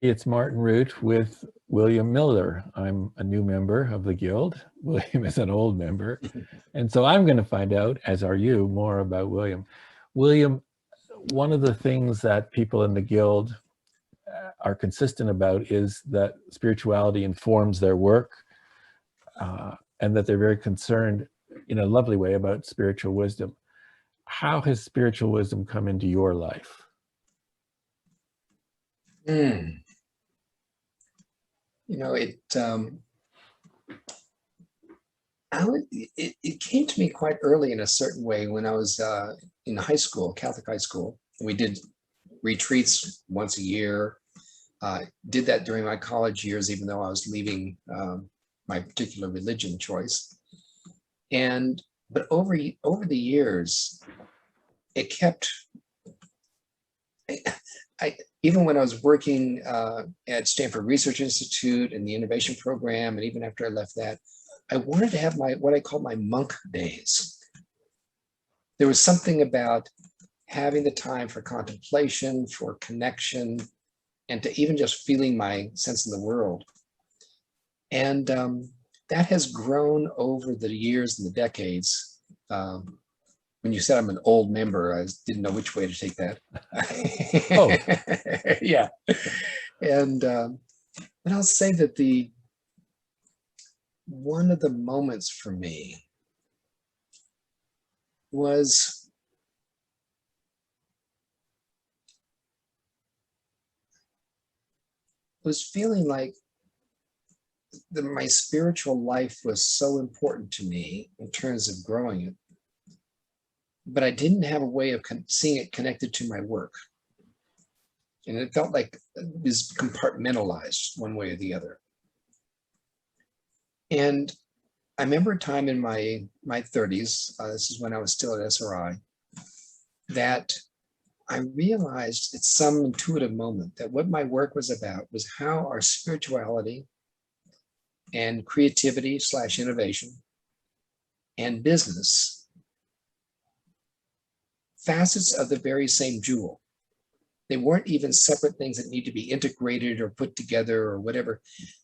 It's Martin Rutte with William Miller. I'm a new member of the Guild. William is an old member. And so I'm going to find out, as are you, more about William. William, one of the things that people in the Guild are consistent about is that spirituality informs their work, and that they're very concerned in a lovely way about spiritual wisdom. How has spiritual wisdom come into your life? It came to me quite early in a certain way when I was in high school, Catholic high school. And we did retreats once a year. Did that during my college years, even though I was leaving my particular religion choice. But over the years, it kept. Even when I was working at Stanford Research Institute and the innovation program, and even after I left that, I wanted to have what I call my monk days. There was something about having the time for contemplation, for connection, and to even just feeling my sense in the world. And that has grown over the years and the decades. When you said I'm an old member, I didn't know which way to take that. Oh, yeah. And I'll say that one of the moments for me was feeling like my spiritual life was so important to me in terms of growing it, but I didn't have a way of seeing it connected to my work. And it felt like it was compartmentalized one way or the other. And I remember a time in my 30s, this is when I was still at SRI, that I realized at some intuitive moment that what my work was about was how our spirituality and creativity / innovation and business, facets of the very same jewel. They weren't even separate things that need to be integrated or put together or whatever.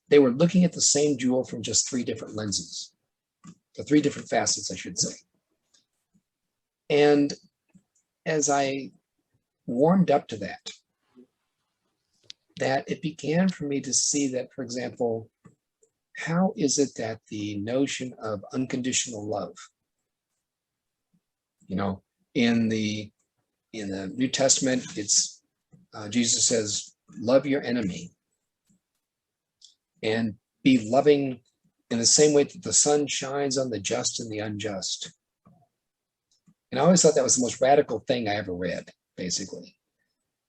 They were looking at the same jewel from just 3 different lenses, or 3 different facets, I should say. And as I warmed up to that it began for me to see that, for example, how is it that the notion of unconditional love, in the New Testament, it's Jesus says, love your enemy and be loving in the same way that the sun shines on the just and the unjust. And I always thought that was the most radical thing I ever read, basically.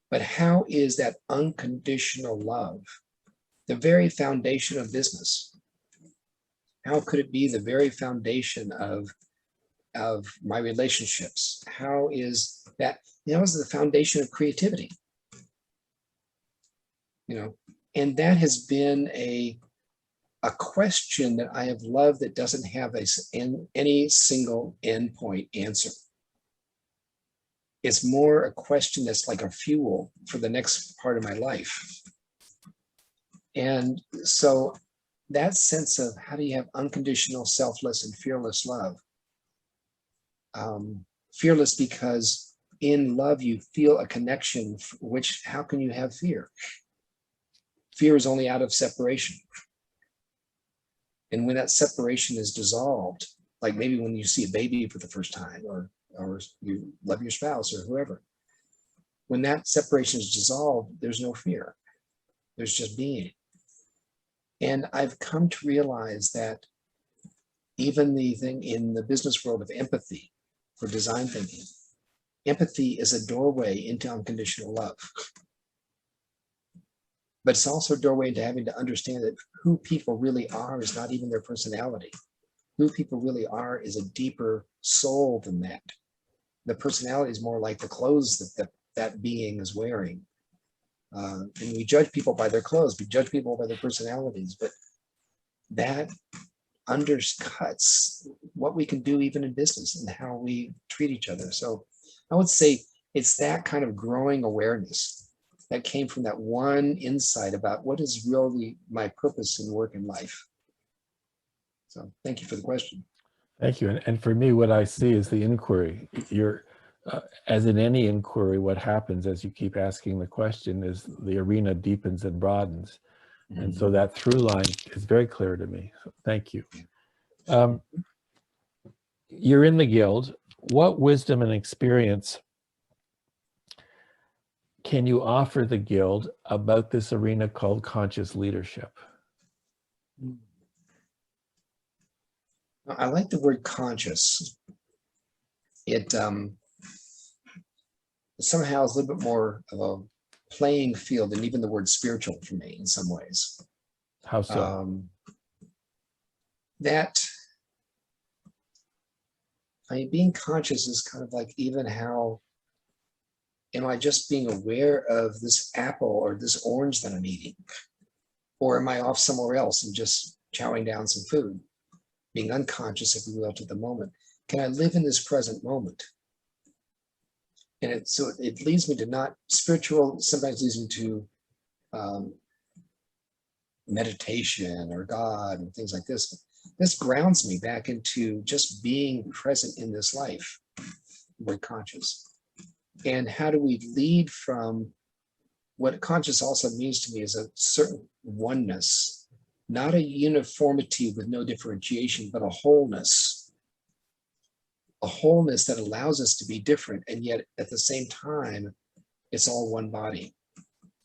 But how is that unconditional love the very foundation of business? How could it be the very foundation of my relationships? How is that? That was the foundation of creativity. And that has been a question that I have loved that doesn't have any single endpoint answer. It's more a question that's like a fuel for the next part of my life. And so that sense of how do you have unconditional, selfless, and fearless love? Fearless because in love you feel a connection, which how can you have fear? Fear is only out of separation. And when that separation is dissolved, like maybe when you see a baby for the first time, or you love your spouse or whoever, when that separation is dissolved, there's no fear. There's just being. And I've come to realize that even the thing in the business world of empathy for design thinking, empathy is a doorway into unconditional love. But it's also a doorway into having to understand that who people really are is not even their personality. Who people really are is a deeper soul than that. The personality is more like the clothes that being is wearing. And we judge people by their clothes, we judge people by their personalities, but that undercuts what we can do even in business and how we treat each other. So I would say it's that kind of growing awareness that came from that one insight about what is really my purpose in work and life. So thank you for the question. Thank you. And for me, what I see is the inquiry. As in any inquiry, what happens as you keep asking the question is the arena deepens and broadens. And so that through line is very clear to me. So thank you. You're in the guild. What wisdom and experience can you offer the guild about this arena called conscious leadership? I like the word conscious. It somehow is a little bit more of a playing field than even the word spiritual for me in some ways. How so? Being conscious is kind of like even how, am I just being aware of this apple or this orange that I'm eating? Or am I off somewhere else and just chowing down some food? Being unconscious, if you will, to the moment. Can I live in this present moment? And it leads me to not spiritual, sometimes leads me to meditation or God and things like this. This grounds me back into just being present in this life. We're conscious. And how do we lead from what conscious also means to me is a certain oneness, not a uniformity with no differentiation, but a wholeness that allows us to be different. And yet at the same time, it's all one body.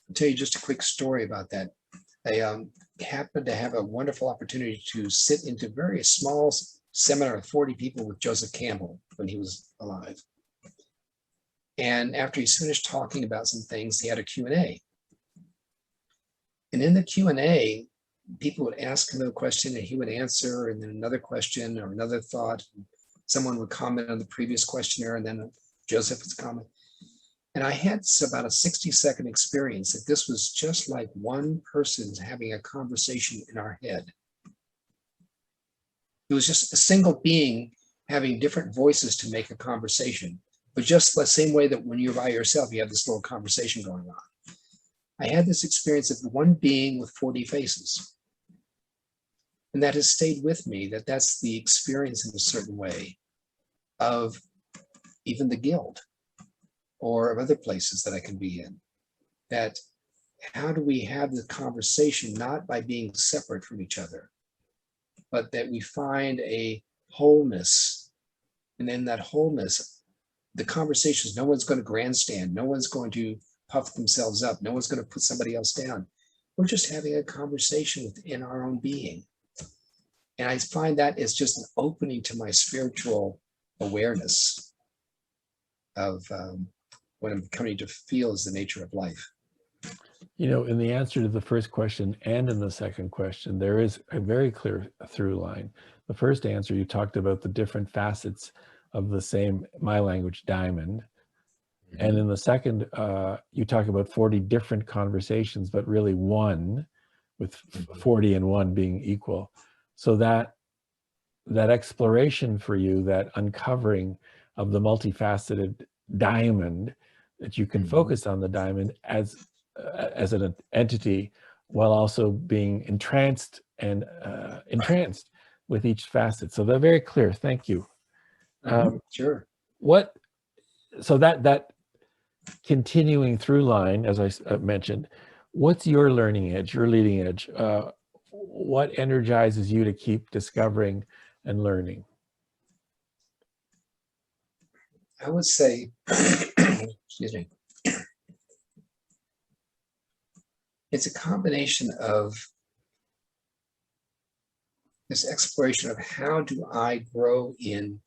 I'll tell you just a quick story about that. I happened to have a wonderful opportunity to sit into a very small seminar of 40 people with Joseph Campbell when he was alive. And after he's finished talking about some things, he had a Q&A. And in the Q&A, people would ask him a question and he would answer, and then another question or another thought. Someone would comment on the previous questioner, and then Joseph would comment. And I had about a 60-second experience that this was just like one person having a conversation in our head. It was just a single being having different voices to make a conversation, but just the same way that when you're by yourself, you have this little conversation going on. I had this experience of one being with 40 faces. And that has stayed with me, that's the experience in a certain way of even the guild or of other places that I can be in. That how do we have the conversation, not by being separate from each other, but that we find a wholeness. And in that wholeness, the conversations, no one's going to grandstand, no one's going to puff themselves up, no one's going to put somebody else down. We're just having a conversation within our own being. And I find that is just an opening to my spiritual awareness of what I'm coming to feel is the nature of life. You know, in the answer to the first question and in the second question, there is a very clear through line. The first answer, you talked about the different facets of the same, my language, diamond. Mm-hmm. And in the second, you talk about 40 different conversations, but really one, with 40 and one being equal. So that exploration for you, that uncovering of the multifaceted diamond, that you can focus on the diamond as an entity while also being entranced with each facet. So they're very clear. Thank you. Sure. So that continuing through line, as I mentioned, what's your learning edge, your leading edge? What energizes you to keep discovering and learning? I would say, excuse me, it's a combination of this exploration of how do I grow in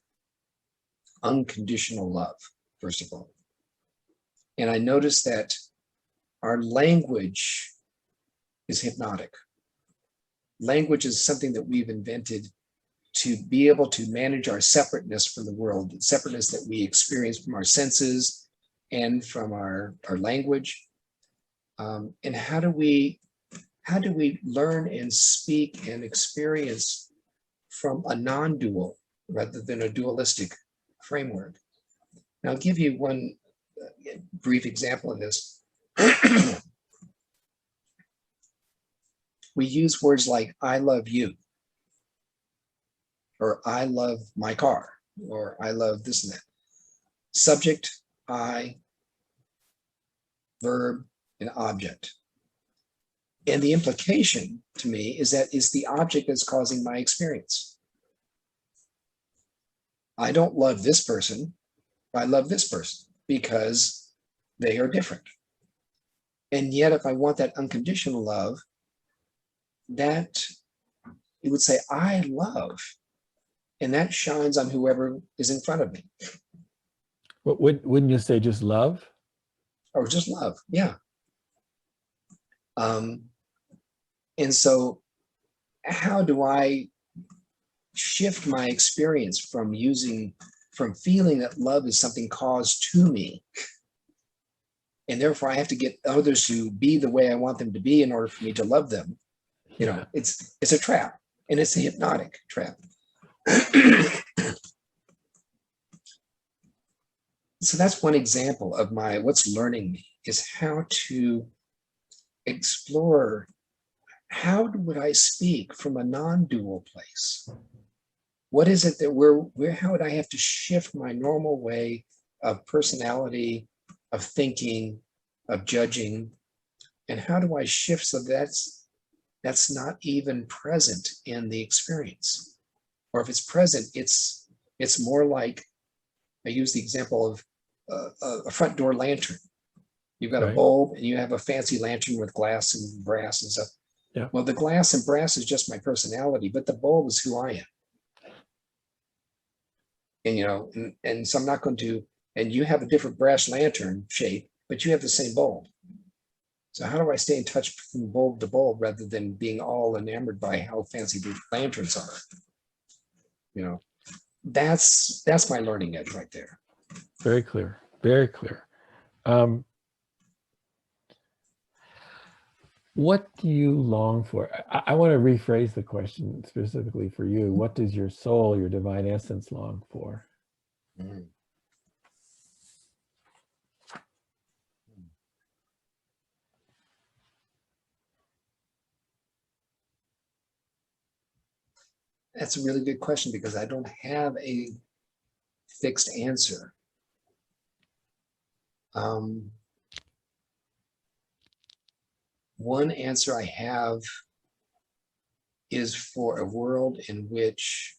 unconditional love, first of all. And I noticed that our language is hypnotic. Language is something that we've invented to be able to manage our separateness from the world, the separateness that we experience from our senses and from our language. And how do we learn and speak and experience from a non-dual rather than a dualistic framework? And I'll give you one brief example of this. We use words like I love you, or I love my car, or I love this and that. Subject, I, verb, and object. And the implication to me is that it's the object that's causing my experience. I don't love this person. I love this person because they are different. And yet, if I want that unconditional love, that it would say, I love. And that shines on whoever is in front of me. But wouldn't you say just love? Or just love. Yeah. And so how do I shift my experience from feeling that love is something caused to me, and therefore I have to get others to be the way I want them to be in order for me to love them? You know, it's a trap, and it's a hypnotic trap. So that's one example of what's learning me, is how to explore how would I speak from a non-dual place? What is it that how would I have to shift my normal way of personality, of thinking, of judging? And how do I shift so that's not even present in the experience? Or if it's present, it's more like, I use the example of a front door lantern. You've got a bulb and you have a fancy lantern with glass and brass and stuff. Yeah. Well, the glass and brass is just my personality, but the bulb is who I am. And, you know, and so I'm not going to, and you have a different brass lantern shape, but you have the same bulb. So how do I stay in touch from bulb to bulb rather than being all enamored by how fancy the lanterns are? You know, that's my learning edge right there. Very clear. Very clear. What do you long for? I want to rephrase the question specifically for you. What does your soul, your divine essence, long for? Mm. That's a really good question, because I don't have a fixed answer. One answer I have is for a world in which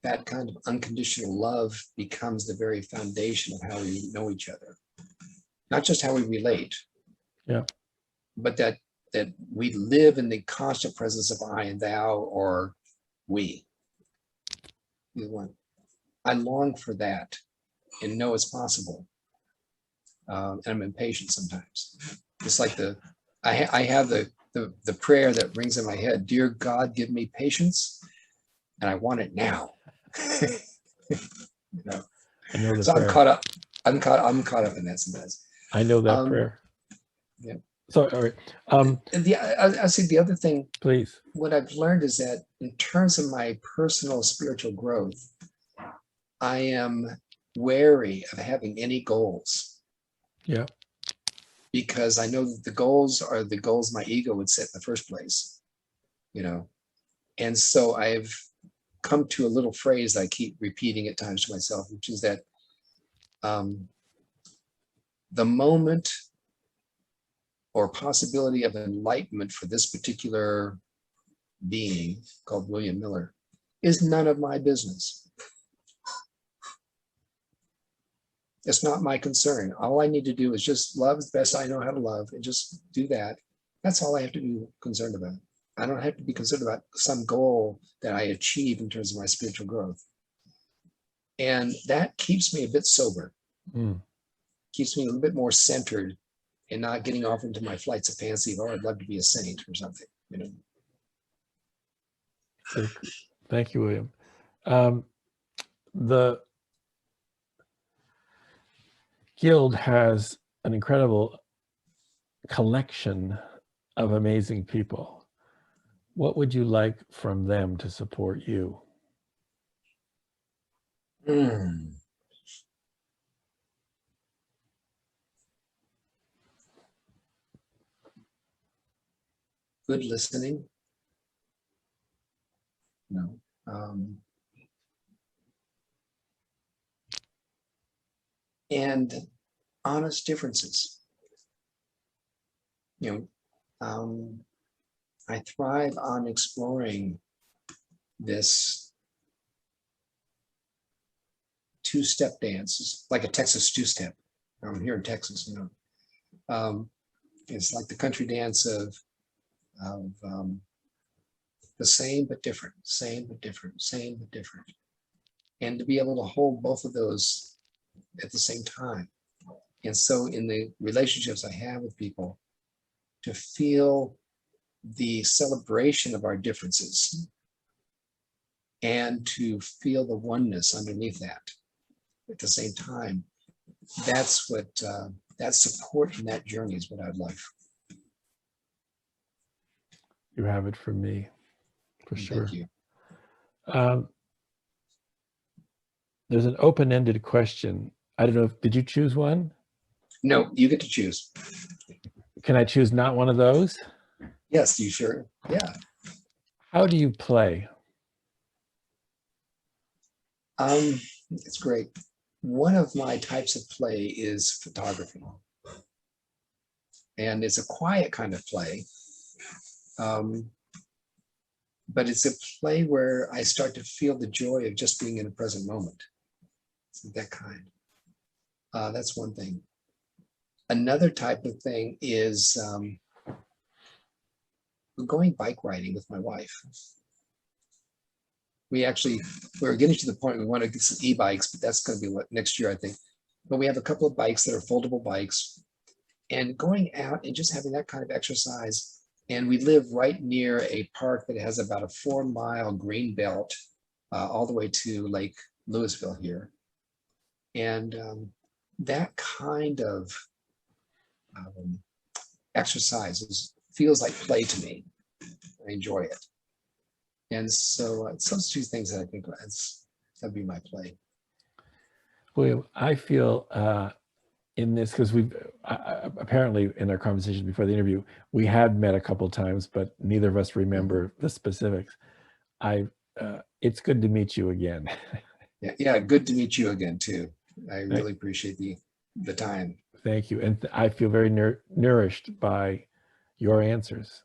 that kind of unconditional love becomes the very foundation of how we know each other. Not just how we relate, but that we live in the constant presence of I and thou, or we. I long for that and know it's possible. And I'm impatient sometimes. It's like I have the prayer that rings in my head: Dear God, give me patience, and I want it now. You know? I know the so prayer. I'm caught up in that sometimes. I know that prayer. Yeah. Sorry. All right. I see the other thing. Please. What I've learned is that in terms of my personal spiritual growth, I am wary of having any goals. Yeah. Because I know that the goals are the goals my ego would set in the first place, you know. And so I've come to a little phrase that I keep repeating at times to myself, which is that the moment or possibility of enlightenment for this particular being called William Miller is none of my business. It's not my concern. All I need to do is just love as best I know how to love, and just do that. That's all I have to be concerned about. I don't have to be concerned about some goal that I achieve in terms of my spiritual growth. And that keeps me a bit sober. Keeps me a little bit more centered and not getting off into my flights of fancy of, oh, I'd love to be a saint or something, you know. Thank you, William. The Guild has an incredible collection of amazing people. What would you like from them to support you? good listening, you know, and honest differences. You know, I thrive on exploring this two-step dance, like a Texas two-step. I'm here in Texas, you know. It's like the country dance of the same but different, same but different, same but different. And to be able to hold both of those at the same time. And so in the relationships I have with people, to feel the celebration of our differences and to feel the oneness underneath that at the same time, that's what that support in that journey is what I'd like. You have it from me, for sure. Thank you. There's an open-ended question. I don't know if, did you choose one? No, you get to choose. Can I choose not one of those? Yes, you sure? Yeah. How do you play? It's great. One of my types of play is photography. And it's a quiet kind of play. But it's a play where I start to feel the joy of just being in a present moment. It's that kind. That's one thing. Another type of thing is going bike riding with my wife. We're getting to the point we want to get some e-bikes, but that's going to be what next year, I think. But we have a couple of bikes that are foldable bikes, and going out and just having that kind of exercise. And we live right near a park that has about a 4-mile green belt all the way to Lake Louisville here. And that kind of exercise feels like play to me. I enjoy it. And so it's those two things that I think that'd be my play. William, I feel in this, because we've apparently in our conversation before the interview, we had met a couple of times, but neither of us remember the specifics. It's good to meet you again. Yeah, good to meet you again too. I really appreciate the time. Thank you. And I feel very nourished by your answers.